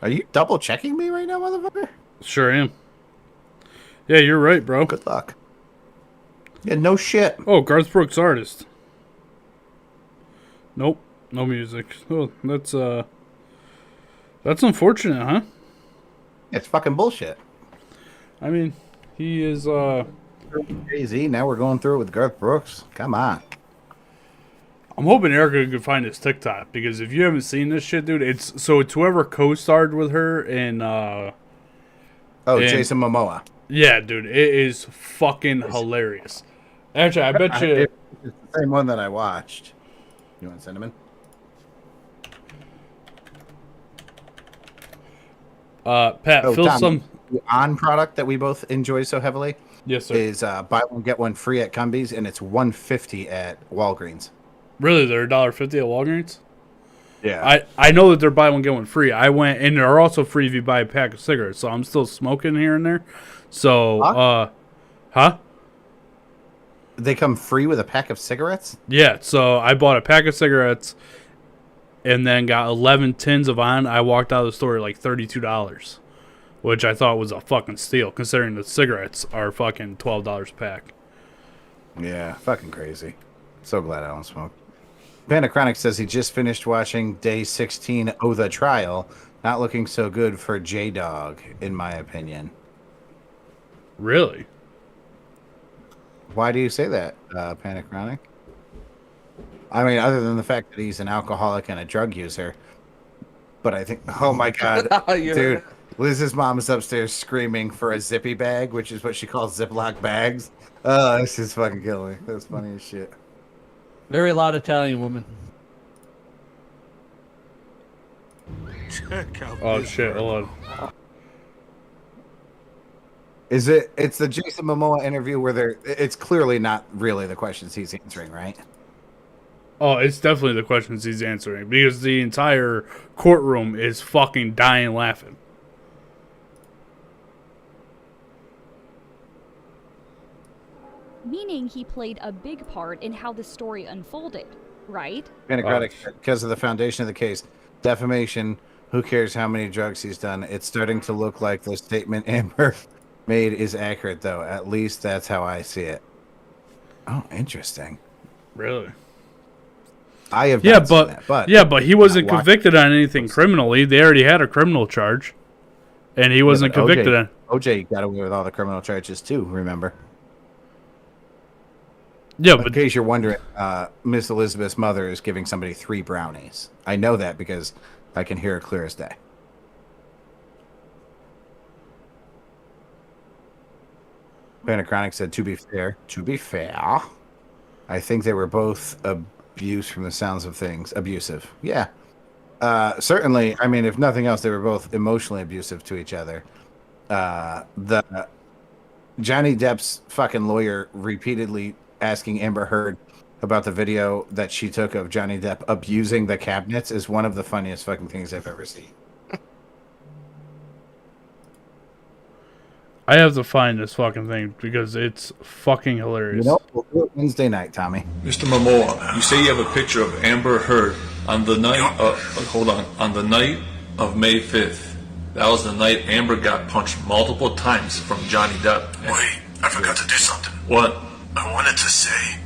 Are you double checking me right now, motherfucker? Sure am. Yeah, you're right, bro. Good luck. Yeah, no shit. Oh, Garth Brooks artist. Nope, no music. Oh, that's unfortunate, huh? It's fucking bullshit. I mean, he is Jay-Z, now we're going through it with Garth Brooks. Come on. I'm hoping Erica could find his TikTok, because if you haven't seen this shit, dude, it's whoever co-starred with her in Jason Momoa. Yeah, dude, it is fucking hilarious. Actually, I bet you It's the same one that I watched. You want cinnamon? Pat, fill Tom, some. the On product that we both enjoy so heavily Yes, sir. is buy one get one free at Cumbies, and it's $1.50 at Walgreens. Really, they're $1.50 at Walgreens? Yeah, I know that they're buy one get one free. I went, and they're also free if you buy a pack of cigarettes. So I'm still smoking here and there. So, huh? They come free with a pack of cigarettes. Yeah. So I bought a pack of cigarettes, and then got 11 tins of On. I walked out of the store at like $32, which I thought was a fucking steal, considering the cigarettes are fucking $12 a pack. Yeah, fucking crazy. So glad I don't smoke. Panda Chronic says he just finished watching Day 16 Oh the Trial. Not looking so good for J-Dog, in my opinion. Really? Why do you say that, Panda Chronic? I mean, other than the fact that he's an alcoholic and a drug user. But I think, oh my God, dude, Liz's mom is upstairs screaming for a zippy bag, which is what she calls Ziploc bags. Oh, this is fucking killing me. That's funny as shit. Very loud Italian woman. Oh shit! Hold on. Is it? It's the Jason Momoa interview where it's clearly not really the questions he's answering, right? Oh, it's definitely the questions he's answering, because the entire courtroom is fucking dying laughing. Meaning he played a big part in how the story unfolded, right? Democratic, because of the foundation of the case, defamation. Who cares how many drugs he's done? It's starting to look like the statement Amber made is accurate, though. At least that's how I see it. Oh, interesting. Really? I have Yeah, not seen that, but he wasn't convicted on anything criminally. They already had a criminal charge, and he wasn't convicted on. OJ got away with all the criminal charges too. Remember? Yeah, In but case you're wondering, Miss Elizabeth's mother is giving somebody 3 brownies. I know that because I can hear her clear as day. Chronic said, to be fair, I think they were both abuse from the sounds of things. Abusive. Yeah. Certainly, I mean, if nothing else, they were both emotionally abusive to each other. The Johnny Depp's fucking lawyer repeatedly asking Amber Heard about the video that she took of Johnny Depp abusing the cabinets is one of the funniest fucking things I've ever seen. I have to find this fucking thing because it's fucking hilarious. You know, we'll do it Wednesday night, Tommy. Mr. Momoa, you say you have a picture of Amber Heard on the night on the night of May 5th. That was the night Amber got punched multiple times from Johnny Depp. Wait, I forgot to do something. What? I wanted to say,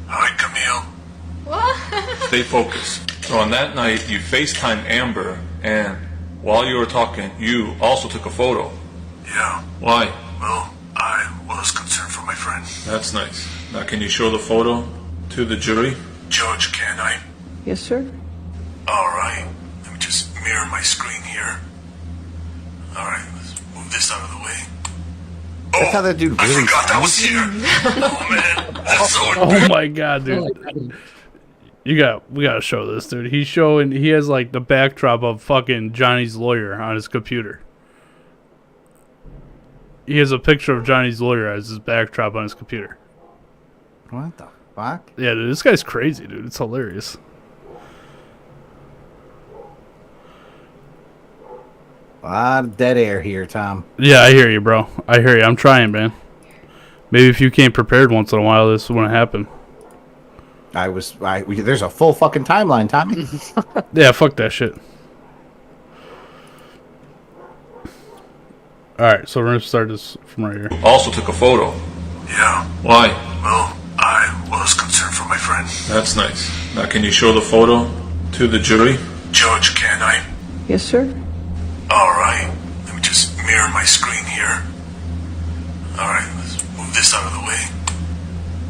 hi, Camille. What? Stay focused. So on that night, you FaceTimed Amber, and while you were talking, you also took a photo. Yeah, Why? well, I was concerned for my friend. That's nice. Now, can you show the photo to the jury? Judge, can I? Yes, sir. All right. Let me just mirror my screen here. All right, let's move this out of the way. That's how that dude I really forgot that was sounds. here. Oh, man. That's so Oh my god, dude. We gotta show this, dude. He has like the backdrop of fucking Johnny's lawyer on his computer. He has a picture of Johnny's lawyer as his backdrop on his computer. What the fuck? Yeah, dude, this guy's crazy, dude. It's hilarious. A lot of dead air here, Tom. Yeah, I hear you, bro. I hear you. I'm trying, man. Maybe if you came prepared once in a while, this wouldn't happen. There's a full fucking timeline, Tommy. Yeah, fuck that shit. Alright, so we're gonna start this from right here. Also took a photo. Yeah. Why? Well, I was concerned for my friend. That's nice. Now, can you show the photo to the jury? Judge, can I? Yes, sir. All right. Let me just mirror my screen here. All right, let's move this out of the way.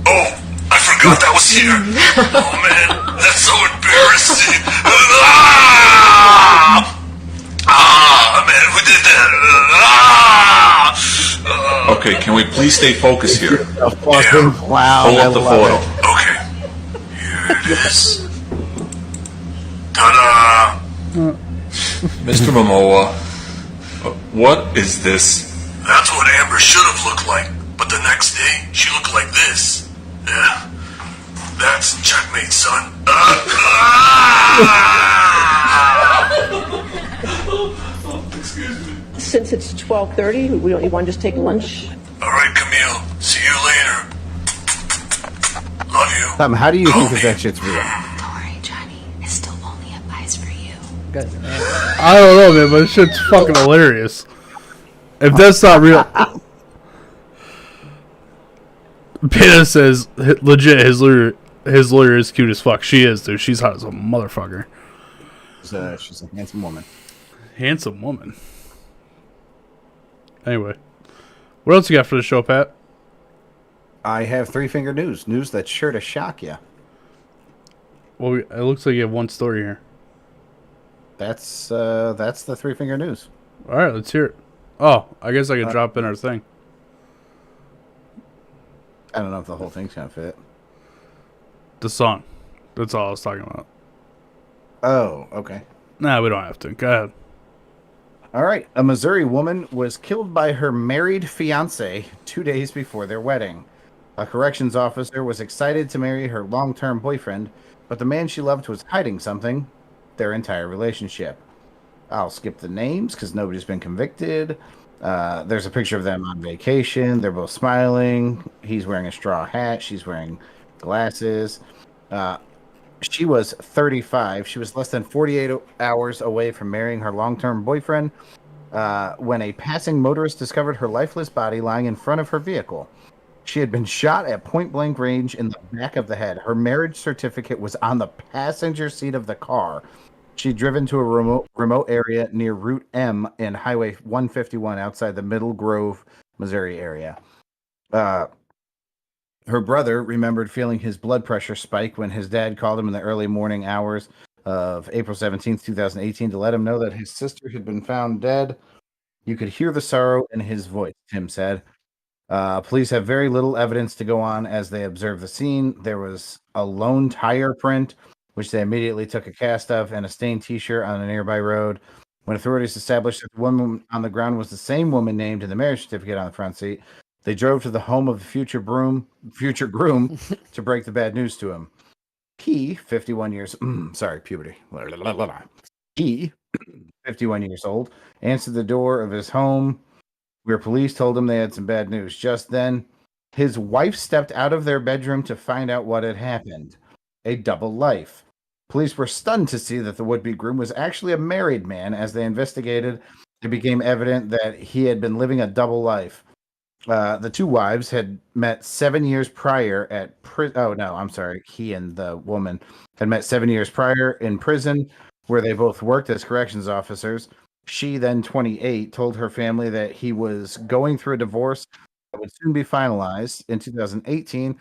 Oh, I forgot that was here. Oh, man. That's so embarrassing. Man, who did that? Okay, can we please stay focused here? A fucking clown. Pull I up the love photo. it. Okay. Here it is. Ta-da! Mr. Momoa, what is this? That's what Amber should have looked like. But the next day, she looked like this. Yeah. That's checkmate, son. Since it's 12:30, you want to just take lunch? All right, Camille. See you later. Love you. Tom, how do you think that shit's real? Don't worry, Johnny. I still only have eyes for you. I don't know, man, but this shit's fucking hilarious. If that's not real... Peta says, legit, his lawyer is cute as fuck. She is, dude. She's hot as a motherfucker. She's a handsome woman. Handsome woman. Anyway. What else you got for the show, Pat? I have three-finger news. News that's sure to shock you. Well, it looks like you have one story here. That's the three-finger news. All right, let's hear it. Oh, I guess I could drop in our thing. I don't know if the whole thing's gonna fit. The song. That's all I was talking about. Oh, okay. Nah, we don't have to. Go ahead. All right. A Missouri woman was killed by her married fiance 2 days before their wedding. A corrections officer was excited to marry her long-term boyfriend, but the man she loved was hiding something, their entire relationship. I'll skip the names because nobody's been convicted. There's a picture of them on vacation. They're both smiling. He's wearing a straw hat. She's wearing glasses. She was 35. She was less than 48 hours away from marrying her long-term boyfriend when a passing motorist discovered her lifeless body lying in front of her vehicle. She had been shot at point-blank range in the back of the head. Her marriage certificate was on the passenger seat of the car. She'd driven to a remote area near Route M in Highway 151 outside the Middle Grove, Missouri area. Her brother remembered feeling his blood pressure spike when his dad called him in the early morning hours of April 17th, 2018 to let him know that his sister had been found dead. You could hear the sorrow in his voice, Tim said. Police have very little evidence to go on as they observed the scene. There was a lone tire print, which they immediately took a cast of, and a stained T-shirt on a nearby road. When authorities established that the woman on the ground was the same woman named in the marriage certificate on the front seat, they drove to the home of the future groom to break the bad news to him. He, 51 years, puberty. He, 51 years old, answered the door of his home where police told him they had some bad news. Just then, his wife stepped out of their bedroom to find out what had happened. A double life. Police were stunned to see that the would-be groom was actually a married man. As they investigated, it became evident that he had been living a double life. The two wives had met 7 years prior at he and the woman had met 7 years prior in prison, where they both worked as corrections officers. She, then 28, told her family that he was going through a divorce that would soon be finalized. In 2018,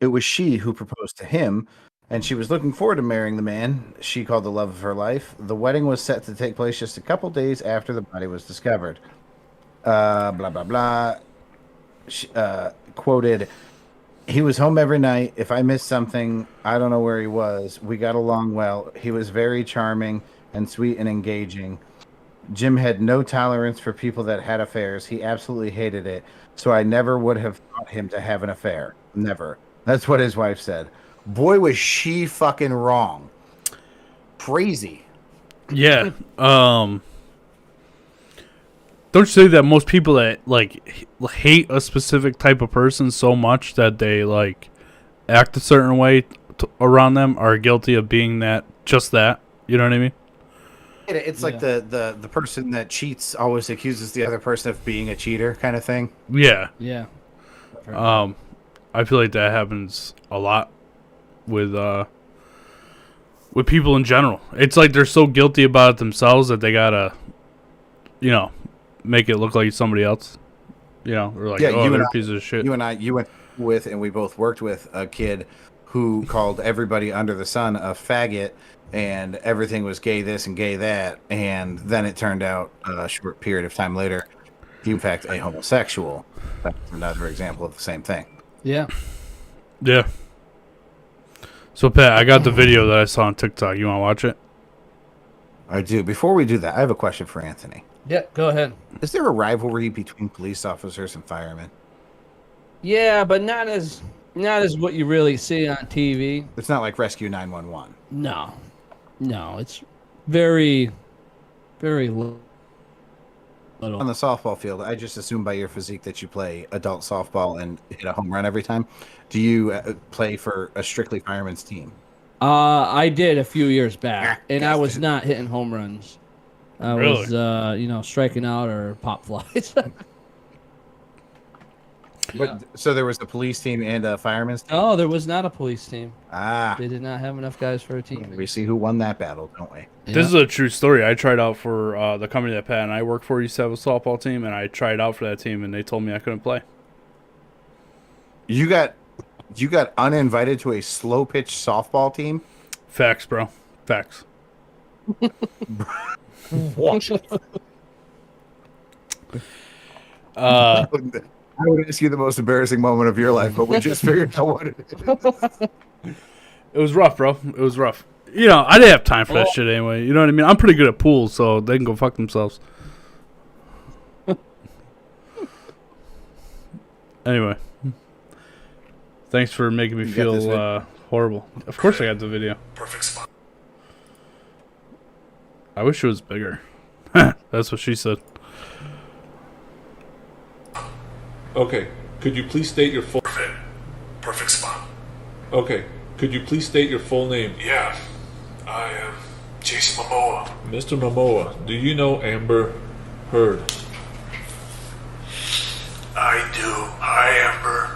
it was she who proposed to him, and she was looking forward to marrying the man she called the love of her life. The wedding was set to take place just a couple days after the body was discovered. Blah, blah, blah. She, quoted, "He was home every night. If I missed something, I don't know where he was. We got along well. He was very charming and sweet and engaging. Jim had no tolerance for people that had affairs. He absolutely hated it. So I never would have thought him to have an affair. Never." That's what his wife said. Boy, was she fucking wrong. Crazy. Yeah. Don't you say that most people that like hate a specific type of person so much that they like act a certain way around them are guilty of being just that? You know what I mean? It's like the person that cheats always accuses the other person of being a cheater kind of thing. Yeah. Yeah. I feel like that happens a lot with people in general. It's like they're so guilty about it themselves that they gotta, make it look like somebody else. Or like, they're a piece of shit. You went with, and we both worked with a kid who called everybody under the sun a faggot, and everything was gay this and gay that, and then it turned out a short period of time later, he in fact a homosexual. That's another example of the same thing. Yeah. Yeah. So, Pat, I got the video that I saw on TikTok. You want to watch it? I do. Before we do that, I have a question for Anthony. Yeah, go ahead. Is there a rivalry between police officers and firemen? Yeah, but not as what you really see on TV. It's not like Rescue 911. No, it's very, very little. On the softball field, I just assume by your physique that you play adult softball and hit a home run every time. Do you play for a strictly fireman's team? I did a few years back, and I was not hitting home runs. I Really? was, striking out or pop flies. But, so there was a police team and a fireman's team? No, there was not a police team. Ah. They did not have enough guys for a team. We see who won that battle, don't we? Yeah. This is a true story. I tried out for the company that Pat and I work for. Used to have a softball team, and I tried out for that team, and they told me I couldn't play. You got uninvited to a slow pitch softball team? Facts, bro. Facts. I would ask you the most embarrassing moment of your life, but we just figured out what it is. It was rough, bro. It was rough. I didn't have time for that shit anyway. You know what I mean? I'm pretty good at pool, so they can go fuck themselves. Anyway. Thanks for making me feel horrible. Of course I got the video. Perfect spot. I wish it was bigger. That's what she said. Okay, could you please state your full... Perfect spot. Okay, could you please state your full name? Yeah, I am Jason Momoa. Mr. Momoa, do you know Amber Heard? I do. Hi, Amber.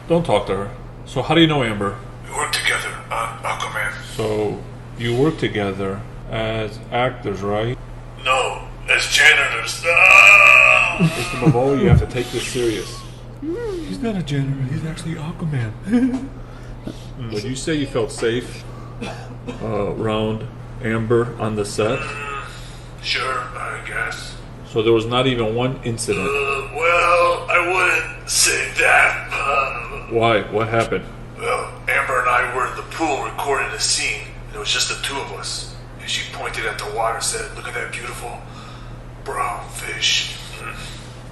Don't talk to her. So how do you know Amber? We work together on Aquaman. So you work together as actors, right? No, as janitors. Mr. Momoa, you have to take this serious. He's not a janitor, he's actually Aquaman. Would you say you felt safe around Amber on the set? Sure, I guess. So there was not even one incident? Well, I wouldn't say that. Why? What happened? Well, Amber and I were in the pool recording a scene, and it was just the two of us. And she pointed at the water and said, "Look at that beautiful brown fish."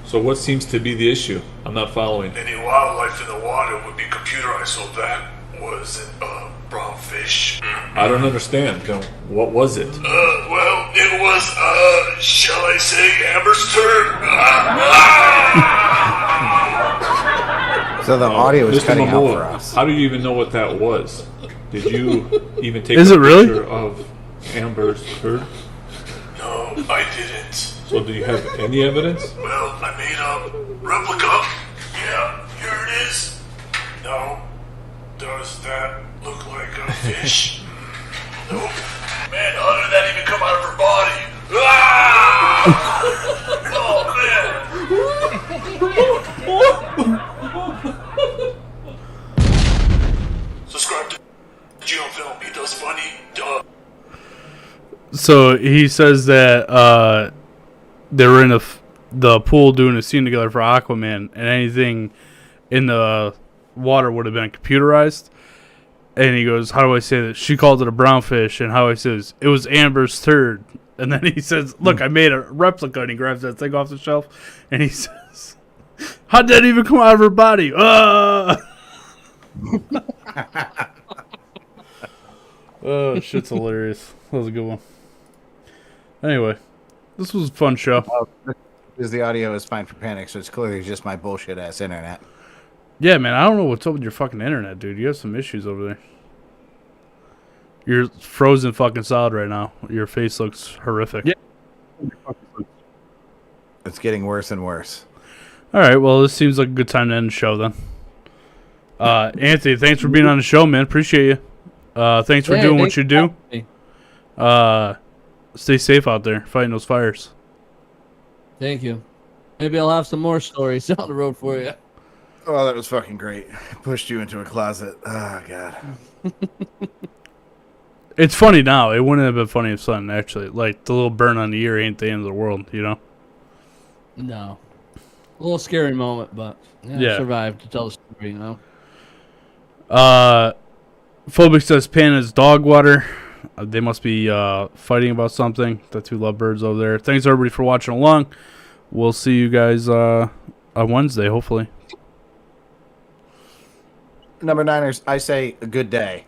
So what seems to be the issue? I'm not following. Any wildlife in the water would be computerized, so that wasn't a brown fish. I don't understand. Then what was it? Well, it was, shall I say, Amber's turn. So the audio is Mr. cutting out Momoa, for us. how do you even know what that was? Did you even take Is a it really? picture of Amber's Heard? No, I didn't. So do you have any evidence? Well, I made a replica. Yeah, here it is. No. Does that look like a fish? Nope. Man, how did that even come out of her body? Ah! Oh, man. So he says that they were in the pool doing a scene together for Aquaman, and anything in the water would have been computerized. And he goes, how do I say this? She called it a brownfish, and how he says, it was Amber's turd. And then he says, look, I made a replica, and he grabs that thing off the shelf, and he says, how'd that even come out of her body? Oh, shit's hilarious. That was a good one. Anyway, this was a fun show. Because the audio is fine for Panic, so it's clearly just my bullshit ass internet. Yeah, man, I don't know what's up with your fucking internet, dude. You have some issues over there. You're frozen fucking solid right now. Your face looks horrific. Yeah. It's getting worse and worse. All right, well, this seems like a good time to end the show then. Anthony, thanks for being on the show, man. Appreciate you. Thanks for doing what you do. Stay safe out there, fighting those fires. Thank you. Maybe I'll have some more stories down the road for you. Oh, that was fucking great. Pushed you into a closet. Oh, God. It's funny now. It wouldn't have been funny if something actually, like the little burn on the ear ain't the end of the world, you know? No. A little scary moment, but Yeah. survived to tell the story, you know? Phobic says Pana's dog water. They must be fighting about something. The two lovebirds over there. Thanks everybody for watching along. We'll see you guys on Wednesday, hopefully. Number 9ers, I say a good day.